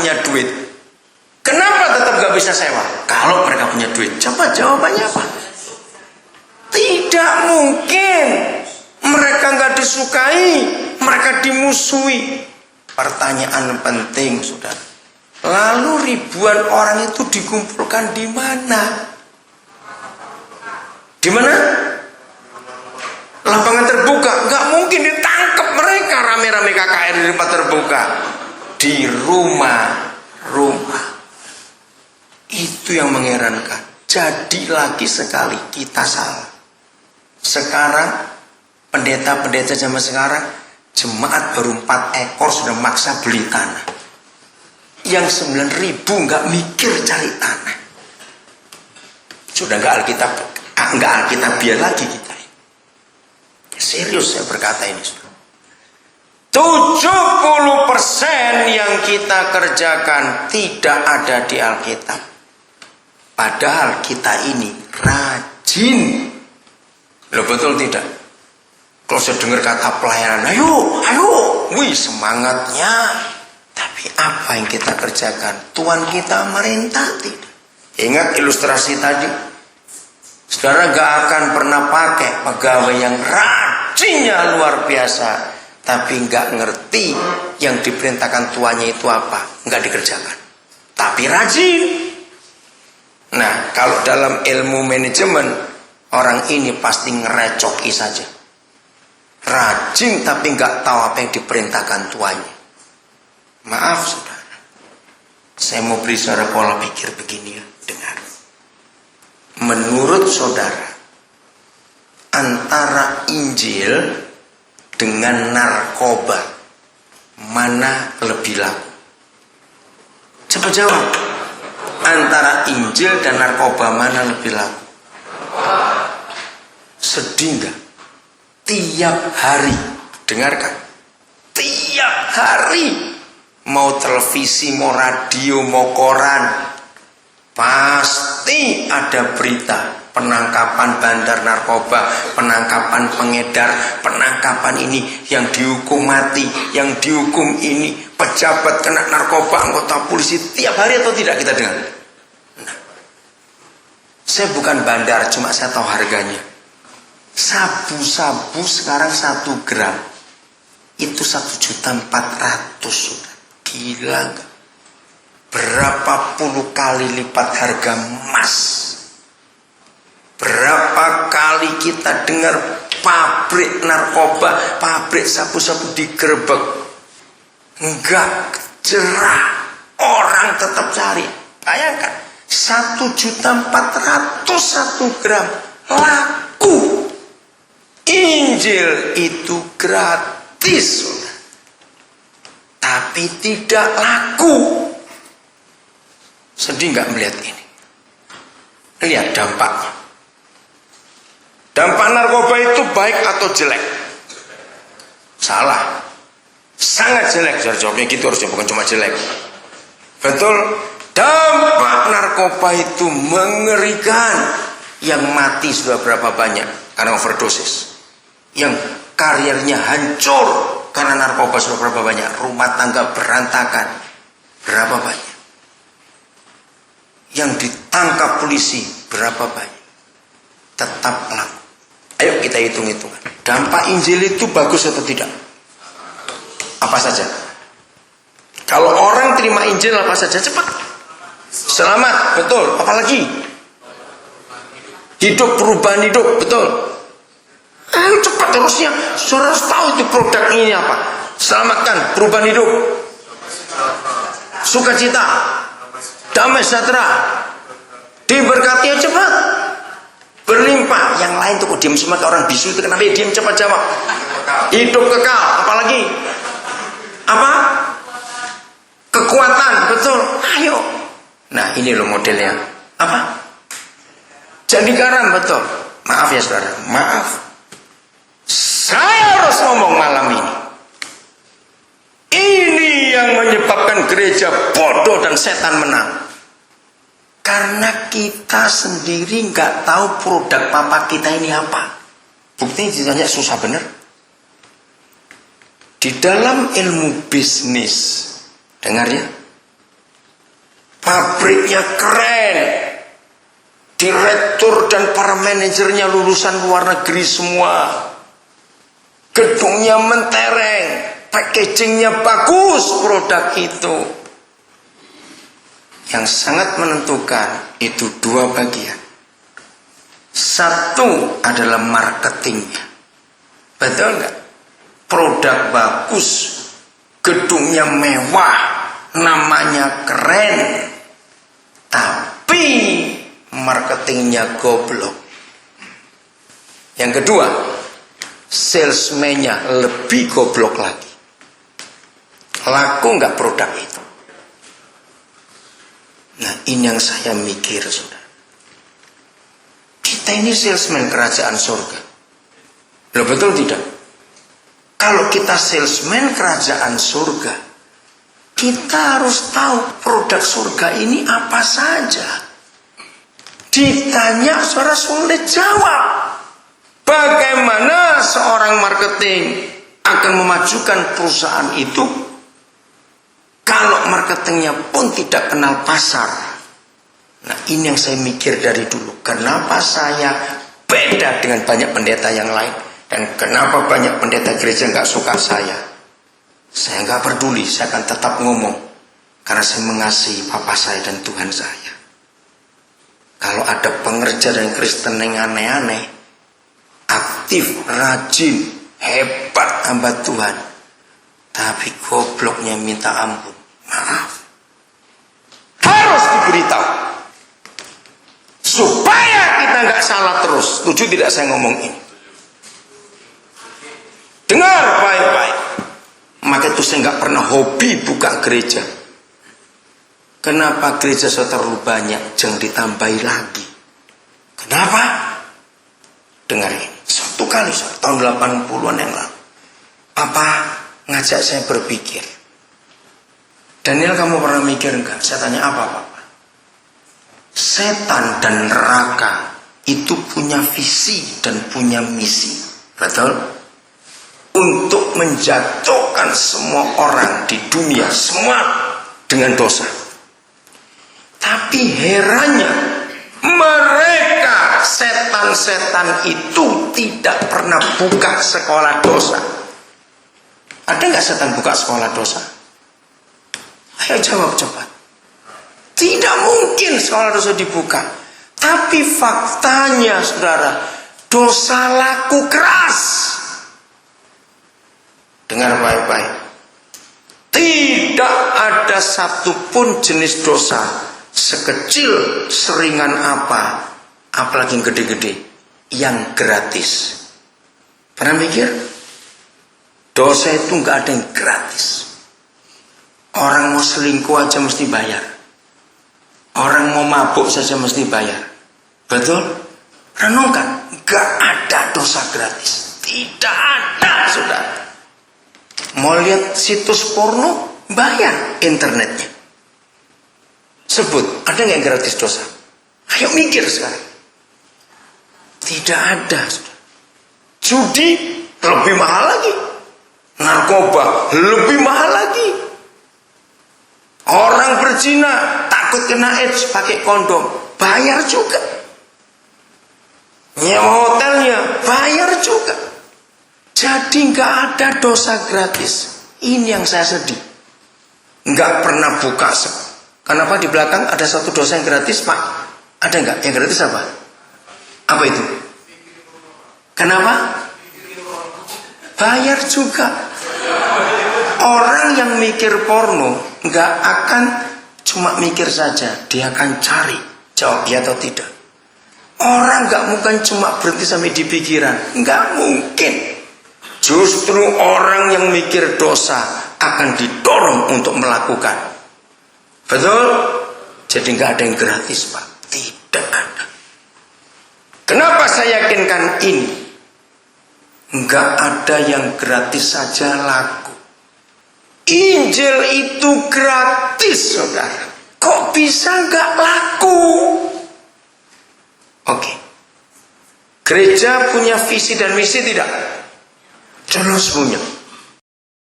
punya duit. Kenapa tetap gak bisa sewa? Kalau mereka punya duit. Coba jawabannya apa? Tidak mungkin. Mereka gak disukai, mereka dimusuhi. Pertanyaan penting, saudara. Lalu ribuan orang itu dikumpulkan di mana? Di mana? Lapangan terbuka. Gak mungkin ditangkap mereka rame-rame KKR di tempat terbuka. Di rumah-rumah. Itu yang mengherankan. Jadi lagi sekali kita salah. Sekarang pendeta-pendeta zaman sekarang, jemaat baru 4 ekor sudah maksa beli tanah. Yang 9.000 nggak mikir cari tanah. Sudah nggak Alkitabiah lagi kita. Serius saya berkata ini. 70% yang kita kerjakan tidak ada di Alkitab. Padahal kita ini rajin. Loh, betul tidak? Kalau saya dengar kata pelayanan, ayo, wih semangatnya. Tapi apa yang kita kerjakan? Tuhan kita merintah tidak. Ingat ilustrasi tadi. Saudara gak akan pernah pakai pegawai yang rajinnya luar biasa, tapi gak ngerti yang diperintahkan tuannya itu apa. Gak dikerjakan. Tapi rajin. Nah, kalau dalam ilmu manajemen, orang ini pasti ngerecoki saja. Rajin tapi nggak tahu apa yang diperintahkan tuannya. Maaf saudara, saya mau beri saudara pola pikir begini ya, dengar. Menurut saudara, antara Injil dengan narkoba, mana lebih laku? Coba jawab. Antara Injil dan narkoba mana lebih laku? Sedih nggak? Tiap hari, dengarkan, tiap hari, mau televisi, mau radio, mau koran, pasti ada berita penangkapan bandar narkoba, penangkapan pengedar, penangkapan ini, yang dihukum mati, yang dihukum ini, pejabat kena narkoba, anggota polisi, tiap hari atau tidak kita dengar. Nah, saya bukan bandar, cuma saya tahu harganya. Sabu-sabu sekarang 1 gram itu 1.400.000. Gila gak? Berapa puluh kali lipat harga emas. Berapa kali kita dengar pabrik narkoba, pabrik sabu-sabu digerebek. Enggak cerah, orang tetap cari. Bayangkan 1.400.000 1 gram laku. Injil itu gratis, tapi tidak laku. Sedih nggak melihat ini? Lihat dampaknya. Dampak narkoba itu baik atau jelek? Salah. Sangat jelek. Jawabnya gitu harusnya, bukan cuma jelek. Betul. Dampak narkoba itu mengerikan. Yang mati sudah berapa banyak karena overdosis. Yang karirnya hancur karena narkoba sudah berapa banyak. Rumah tangga berantakan berapa banyak. Yang ditangkap polisi berapa banyak. Tetap laku. Ayo kita hitung-hitungan. Dampak Injil itu bagus atau tidak? Apa saja? Kalau orang terima Injil apa saja? Cepat. Selamat, betul. Apalagi? Hidup, perubahan hidup, betul. Ayo cepat terusnya. Saudara harus tahu itu produk ini apa. Selamatkan, perubahan hidup, sukacita, damai sejahtera, diberkati, ya cepat, berlimpah. Yang lain tuh kok diam semua, orang bisu itu kenapa diam, cepat jawab. Hidup kekal, apalagi? Apa? Kekuatan, betul. Ayo. Nah ini loh modelnya. Apa? Jadi garam, betul. Maaf ya saudara, maaf. Saya harus ngomong malam ini. Ini yang menyebabkan gereja bodoh dan setan menang. Karena kita sendiri nggak tahu produk papa kita ini apa. Buktinya ditanya susah bener. Di dalam ilmu bisnis, dengar ya, pabriknya keren, direktur dan para manajernya lulusan luar negeri semua, gedungnya mentereng, packagingnya bagus produk itu. Yang sangat menentukan itu dua bagian. Satu adalah marketingnya. Betul nggak? Produk bagus, gedungnya mewah, namanya keren, tapi marketingnya goblok. Yang kedua, salesman-nya lebih goblok lagi. Laku nggak produk itu? Nah, ini yang saya mikir, saudara. Kita ini salesman kerajaan surga. Loh, betul tidak? Kalau kita salesman kerajaan surga, kita harus tahu produk surga ini apa saja. Ditanya, saudara sulit jawab. Bagaimana seorang marketing akan memajukan perusahaan itu kalau marketingnya pun tidak kenal pasar? Nah, ini yang saya mikir dari dulu. Kenapa saya beda dengan banyak pendeta yang lain? Dan kenapa banyak pendeta gereja nggak suka saya? Saya nggak peduli, saya akan tetap ngomong. Karena saya mengasihi Bapa saya dan Tuhan saya. Kalau ada pengerja dan Kristen yang aneh-aneh, aktif, rajin, hebat hamba Tuhan, tapi gobloknya minta ampun, maaf, harus diberitahu supaya kita nggak salah terus. Setuju tidak saya ngomong ini? Dengar baik-baik. Maka itu saya nggak pernah hobi buka gereja. Kenapa gereja sudah terlalu banyak? Jangan ditambahi lagi. Kenapa? Dengar ini. Suatu kali tahun 80-an yang lalu, Papa ngajak saya berpikir. Daniel, kamu pernah mikir enggak? Saya tanya, apa Papa? Setan dan neraka itu punya visi dan punya misi. Betul? Untuk menjatuhkan semua orang di dunia, semua dengan dosa. Tapi herannya, mereka setan-setan itu tidak pernah buka sekolah dosa. Ada nggak setan buka sekolah dosa? Ayo jawab cepat. Tidak mungkin sekolah dosa dibuka. Tapi faktanya, saudara, dosa laku keras. Dengar baik-baik. Tidak ada satupun jenis dosa, sekecil seringan apa, apalagi yang gede-gede, yang gratis. Pernah mikir? Dosa itu nggak ada yang gratis. Orang mau selingkuh aja mesti bayar. Orang mau mabuk saja mesti bayar. Betul? Renungkan, nggak ada dosa gratis. Tidak ada, saudara. Mau lihat situs porno, bayar internetnya. Sebut, ada nggak yang gratis dosa? Ayo mikir sekarang. Tidak ada. Judi lebih mahal lagi. Narkoba lebih mahal lagi. Orang berzina takut kena AIDS pakai kondom, bayar juga. Nyewa hotelnya, bayar juga. Jadi nggak ada dosa gratis. Ini yang saya sedih. Nggak pernah buka. Kenapa di belakang ada satu dosa yang gratis, Pak? Ada nggak? Yang gratis apa? Apa itu? Kenapa? Bayar juga. Orang yang mikir porno nggak akan cuma mikir saja, dia akan cari jawab ya atau tidak. Orang nggak mungkin cuma berhenti sampai di pikiran, nggak mungkin. Justru orang yang mikir dosa akan didorong untuk melakukan. Betul? Jadi nggak ada yang gratis, Pak. Tidak ada. Kenapa saya yakinkan ini? Nggak ada yang gratis saja laku. Injil itu gratis, saudara. Kok bisa nggak laku? Oke. Gereja punya visi dan misi tidak? Jelas punya.